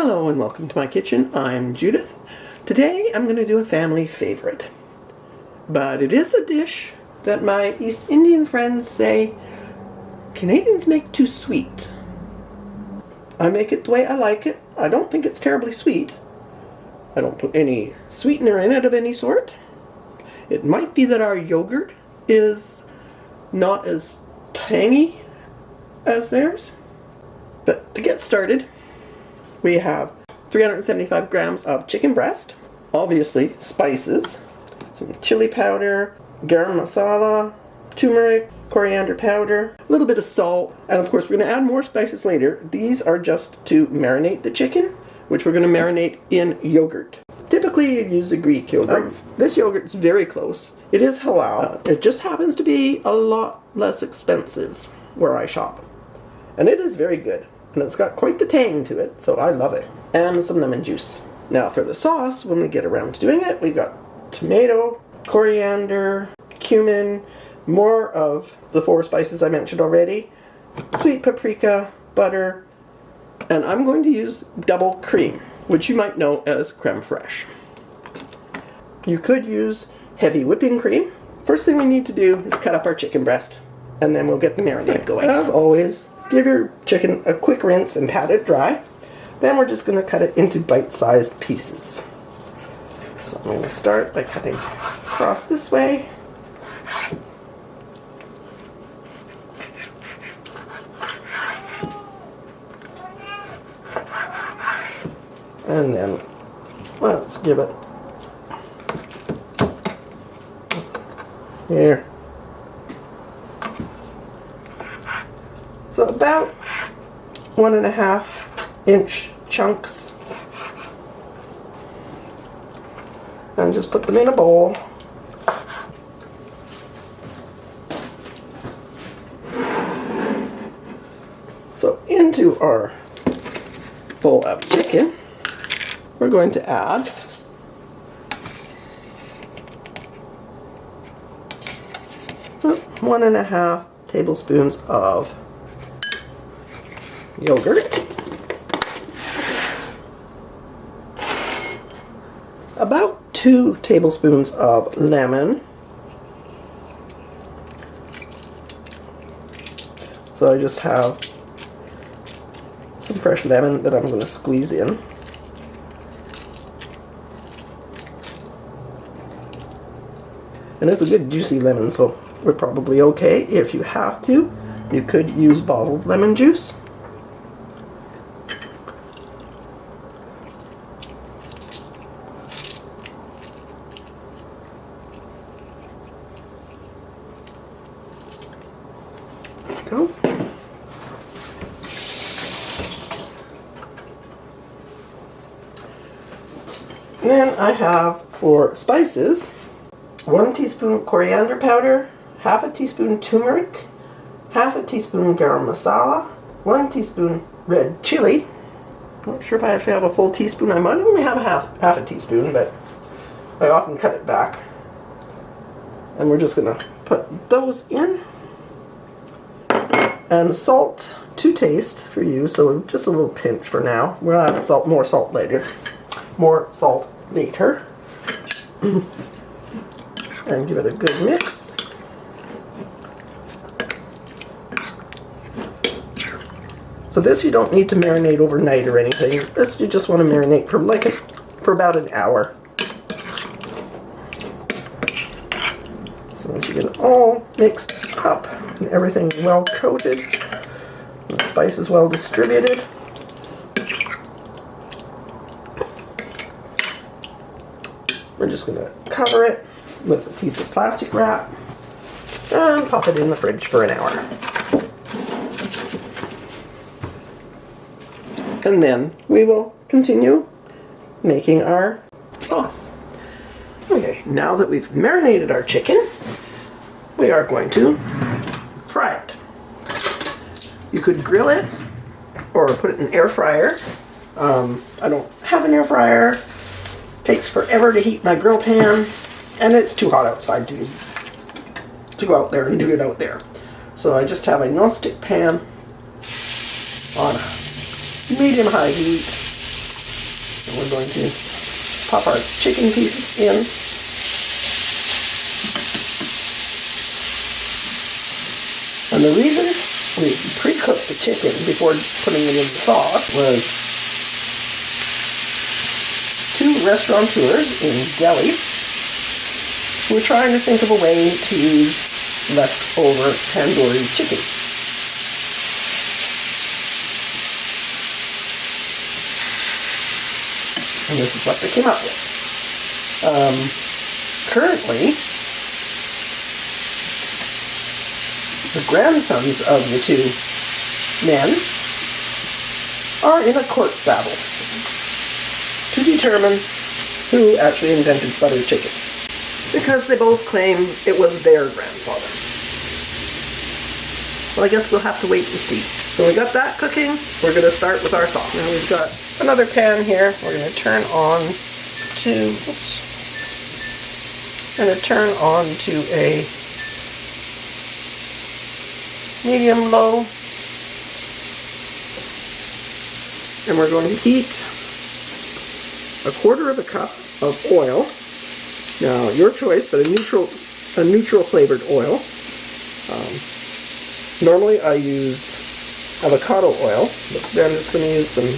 Hello and welcome to my kitchen. I'm Judith. Today I'm going to do a family favorite. But it is a dish that my East Indian friends say Canadians make too sweet. I make it the way I like it. I don't think it's terribly sweet. I don't put any sweetener in it of any sort. It might be that our yogurt is not as tangy as theirs. But to get started, we have 375 grams of chicken breast, obviously spices, some chili powder, Gram Masala, turmeric, coriander powder, a little bit of salt, and of course we're going to add more spices later. These are just to marinate the chicken, which we're going to marinate in yogurt. Typically you use a Greek yogurt. This yogurt's very close. It is halal. It just happens to be a lot less expensive where I shop. And it is very good. And it's got quite the tang to it, so I love it. And some lemon juice. Now for the sauce, when we get around to doing it, we've got tomato, coriander, cumin, more of the 4 spices I mentioned already, sweet paprika, butter, and I'm going to use double cream, which you might know as creme fraiche. You could use heavy whipping cream. First thing we need to do is cut up our chicken breast, and then we'll get the marinade going. As always, give your chicken a quick rinse and pat it dry. Then we're just going to cut it into bite-sized pieces. So I'm going to start by cutting across this way. And then let's give it here. So about 1.5-inch chunks, and just put them in a bowl. So into our bowl of chicken, we're going to add 1.5 tablespoons of yogurt, about 2 tablespoons of lemon. So I just have some fresh lemon that I'm going to squeeze in. And it's a good juicy lemon, so we're probably okay. If you have to, you could use bottled lemon juice. Go. And then I have, for spices, 1 teaspoon coriander powder, 1/2 teaspoon turmeric, 1/2 teaspoon garam masala, 1 teaspoon red chili. Not sure if I actually have a full teaspoon. I might only have half a teaspoon, but I often cut it back. And we're just going to put those in. And salt to taste for you, so just a little pinch for now. We'll add more salt later. More salt later. And give it a good mix. So this you don't need to marinate overnight or anything. This you just want to marinate for about an hour. So once you get it all mixed up and everything well coated, and the spices well distributed, we're just going to cover it with a piece of plastic wrap and pop it in the fridge for an hour. And then we will continue making our sauce. Okay, now that we've marinated our chicken, we are going to fry it. You could grill it or put it in an air fryer. I don't have an air fryer. It takes forever to heat my grill pan, and it's too hot outside to go out there and do it out there. So I just have a non-stick pan on a medium-high heat, And we're going to pop our chicken pieces in. And the reason we pre-cooked the chicken before putting it in the sauce was two restaurateurs in Delhi who were trying to think of a way to use leftover tandoori chicken. And this is what they came up with. Currently, the grandsons of the two men are in a court battle to determine who actually invented butter chicken, because they both claim it was their grandfather. Well, I guess we'll have to wait and see. So we got that cooking. We're going to start with our sauce. Now we've got another pan here. We're going to turn on to a medium-low, and we're going to heat 1/4 cup of oil. Now, your choice, but a neutral flavored oil. Normally I use avocado oil, but then I'm just going to use some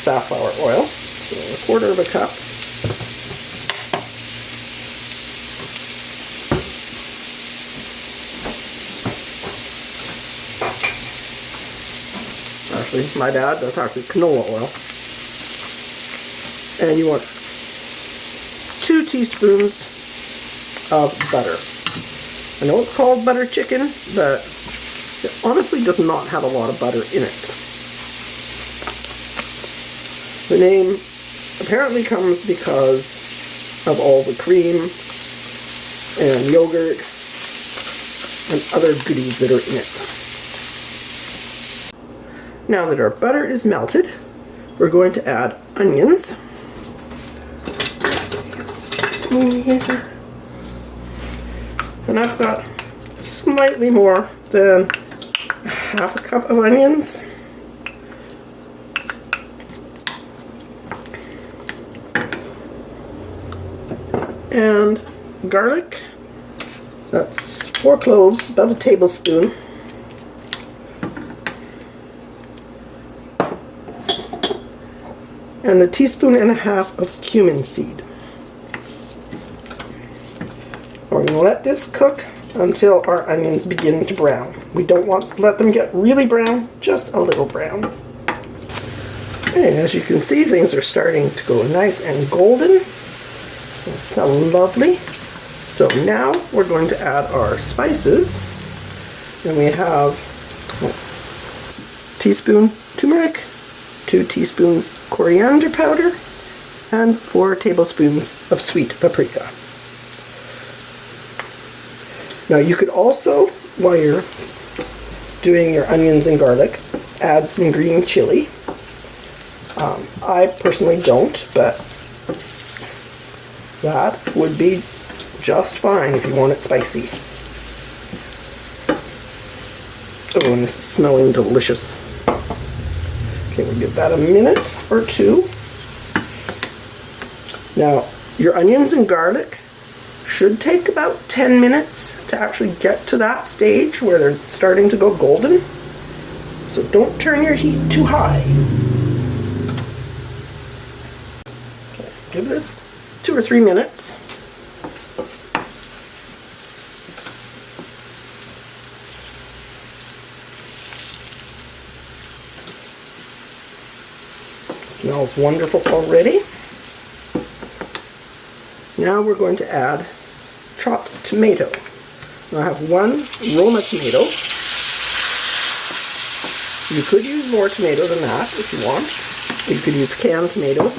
safflower oil. So 1/4 cup. Actually, my bad, that's actually canola oil. And you want 2 teaspoons of butter. I know it's called butter chicken, but it honestly does not have a lot of butter in it. The name apparently comes because of all the cream and yogurt and other goodies that are in it. Now that our butter is melted, we're going to add onions. Here. And I've got slightly more than 1/2 cup of onions. And garlic. That's 4 cloves, about a tablespoon. And 1.5 teaspoons of cumin seed. We're going to let this cook until our onions begin to brown. We don't want to let them get really brown, just a little brown. And as you can see, things are starting to go nice and golden. They smell lovely. So now we're going to add our spices. And we have 1 teaspoon turmeric, 2 teaspoons coriander powder, and 4 tablespoons of sweet paprika. Now you could also, while you're doing your onions and garlic, add some green chili. I personally don't, but that would be just fine if you want it spicy. Oh, and this is smelling delicious. Okay, we'll give that a minute or two. Now, your onions and garlic should take about 10 minutes to actually get to that stage where they're starting to go golden. So don't turn your heat too high. Okay, give this 2 or 3 minutes. Smells wonderful already. Now we're going to add chopped tomato. Now I have 1 Roma tomato. You could use more tomato than that if you want. You could use canned tomato.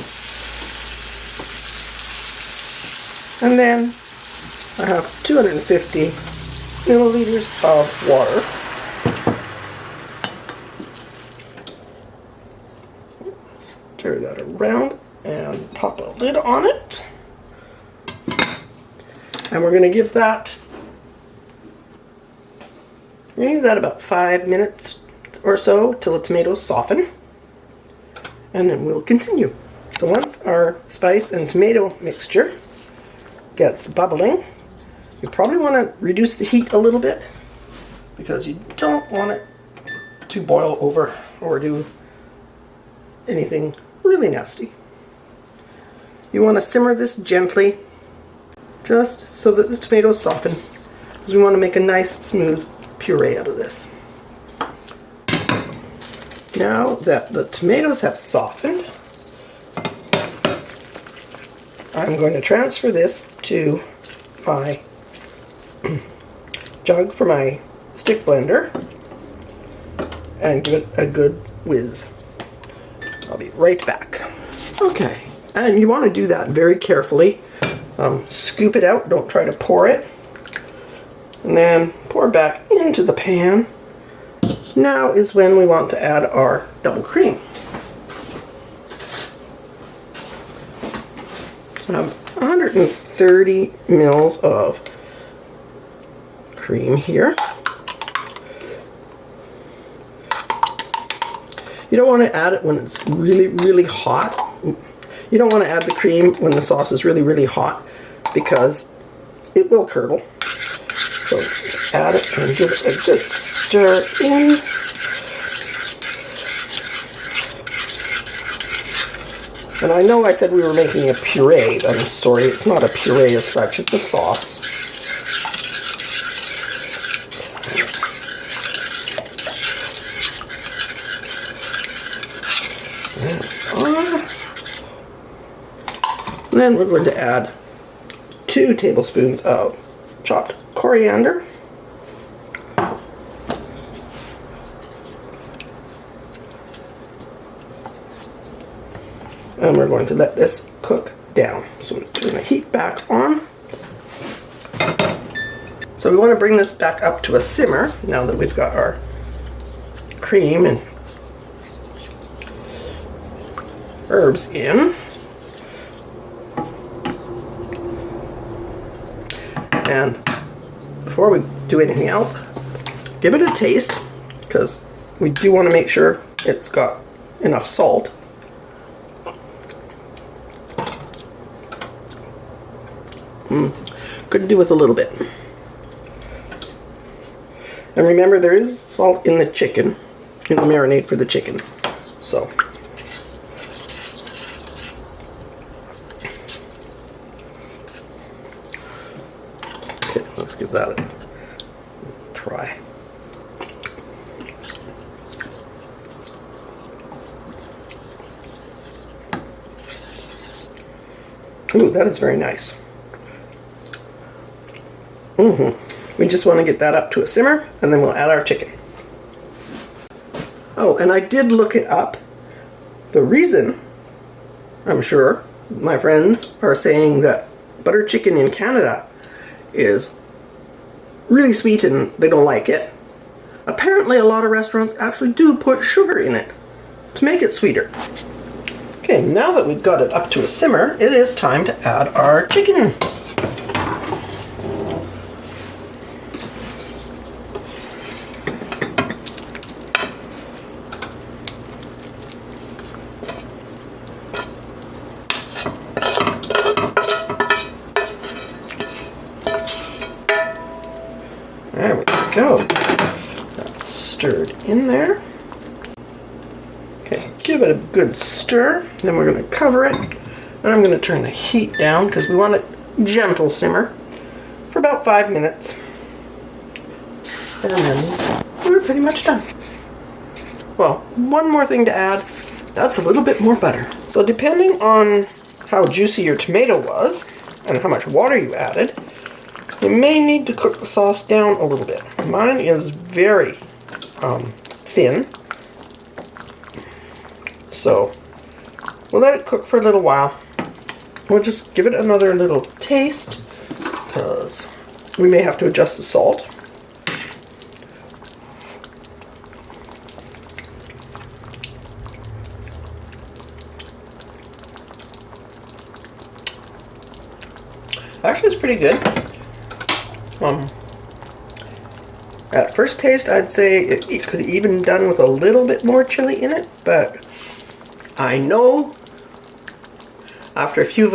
And then I have 250 milliliters of water. Stir that around and pop a lid on it. And we're going to give that about 5 minutes or so till the tomatoes soften. And then we'll continue. So once our spice and tomato mixture gets bubbling, you probably want to reduce the heat a little bit because you don't want it to boil over or do anything really nasty. You want to simmer this gently just so that the tomatoes soften, because we want to make a nice smooth puree out of this. Now that the tomatoes have softened, I'm going to transfer this to my jug for my stick blender and give it a good whiz. I'll be right back. Okay, and you want to do that very carefully. Scoop it out, don't try to pour it. And then pour back into the pan. Now is when we want to add our double cream. I have 130 mils of cream here. You don't want to add it when it's really, really hot. You don't want to add the cream when the sauce is really, really hot because it will curdle. So add it and give it a good stir in. And I know I said we were making a puree, but I'm sorry, it's not a puree as such, it's a sauce. And then we're going to add 2 tablespoons of chopped coriander. And we're going to let this cook down. So we'll turn the heat back on. So we want to bring this back up to a simmer now that we've got our cream and herbs in. And before we do anything else, give it a taste, because we do want to make sure it's got enough salt. Could do with a little bit. And remember, there is salt in the chicken, in the marinade for the chicken. So, okay, let's give that a try. Ooh, that is very nice. We just want to get that up to a simmer, and then we'll add our chicken. Oh, and I did look it up. The reason, I'm sure, my friends are saying that butter chicken in Canada is really sweet and they don't like it. Apparently a lot of restaurants actually do put sugar in it to make it sweeter. Okay, now that we've got it up to a simmer, it is time to add our chicken. There we go. That's stirred in there. Okay, give it a good stir. Then we're going to cover it. And I'm going to turn the heat down because we want a gentle simmer for about 5 minutes. And then we're pretty much done. Well, one more thing to add. That's a little bit more butter. So depending on how juicy your tomato was and how much water you added, you may need to cook the sauce down a little bit. Mine is very thin, so we'll let it cook for a little while. We'll just give it another little taste, because we may have to adjust the salt. Actually, it's pretty good. At first taste, I'd say it could even done with a little bit more chili in it, but I know After a few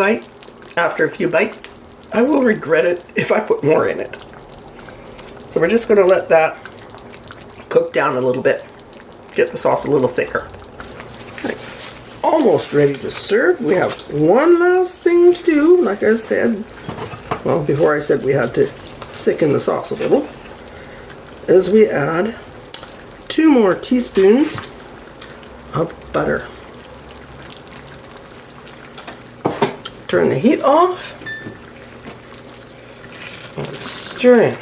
bites, I will regret it if I put more in it. So we're just going to let that cook down a little bit, get the sauce a little thicker. Right. Almost ready to serve. We have one last thing to do, like I said. Well, before I said we had to thicken the sauce a little, is we add 2 more teaspoons of butter. Turn the heat off and stir in.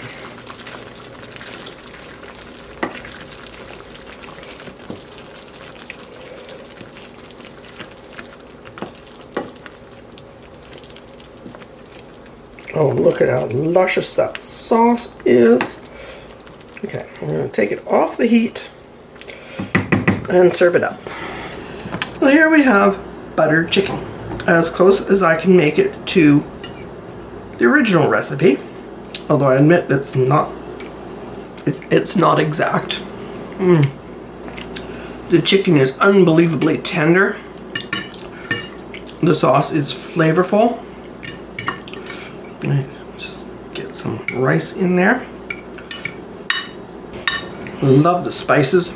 Oh, look at how luscious that sauce is. Okay, I'm going to take it off the heat and serve it up. Well, here we have buttered chicken, as close as I can make it to the original recipe, although I admit it's not exact. The chicken is unbelievably tender. The sauce is flavorful. Just get some rice in there. Love the spices.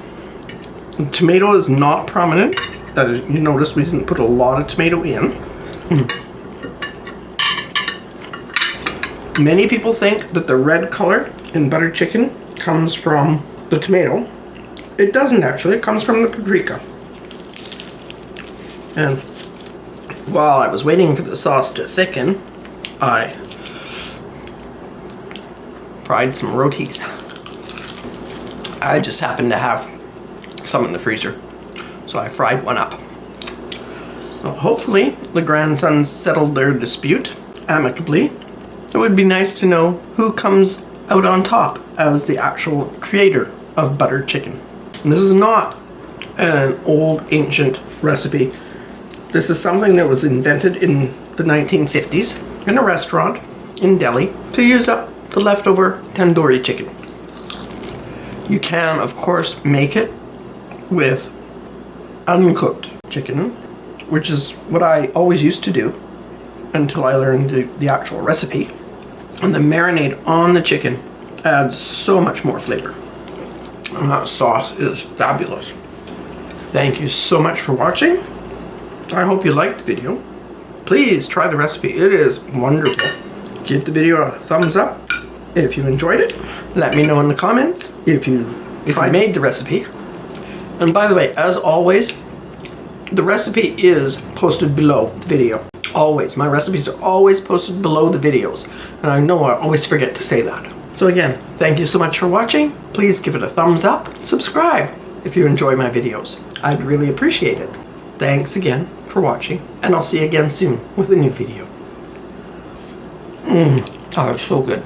The tomato is not prominent. You notice we didn't put a lot of tomato in. Many people think that the red color in buttered chicken comes from the tomato. It doesn't actually. It comes from the paprika. And while I was waiting for the sauce to thicken, I fried some rotis. I just happened to have some in the freezer, so I fried one up. Well, hopefully the grandsons settled their dispute amicably. It would be nice to know who comes out on top as the actual creator of buttered chicken. And this is not an old ancient recipe. This is something that was invented in the 1950s in a restaurant in Delhi to use up the leftover tandoori chicken. You can, of course, make it with uncooked chicken, which is what I always used to do until I learned the actual recipe. And the marinade on the chicken adds so much more flavor. And that sauce is fabulous. Thank you so much for watching. I hope you liked the video. Please try the recipe. It is wonderful. Give the video a thumbs up if you enjoyed it. Let me know in the comments if you made the recipe. And by the way, as always, the recipe is posted below the video. Always. My recipes are always posted below the videos. And I know I always forget to say that. So again, thank you so much for watching. Please give it a thumbs up. Subscribe if you enjoy my videos. I'd really appreciate it. Thanks again for watching, and I'll see you again soon with a new video. Oh, it's so good.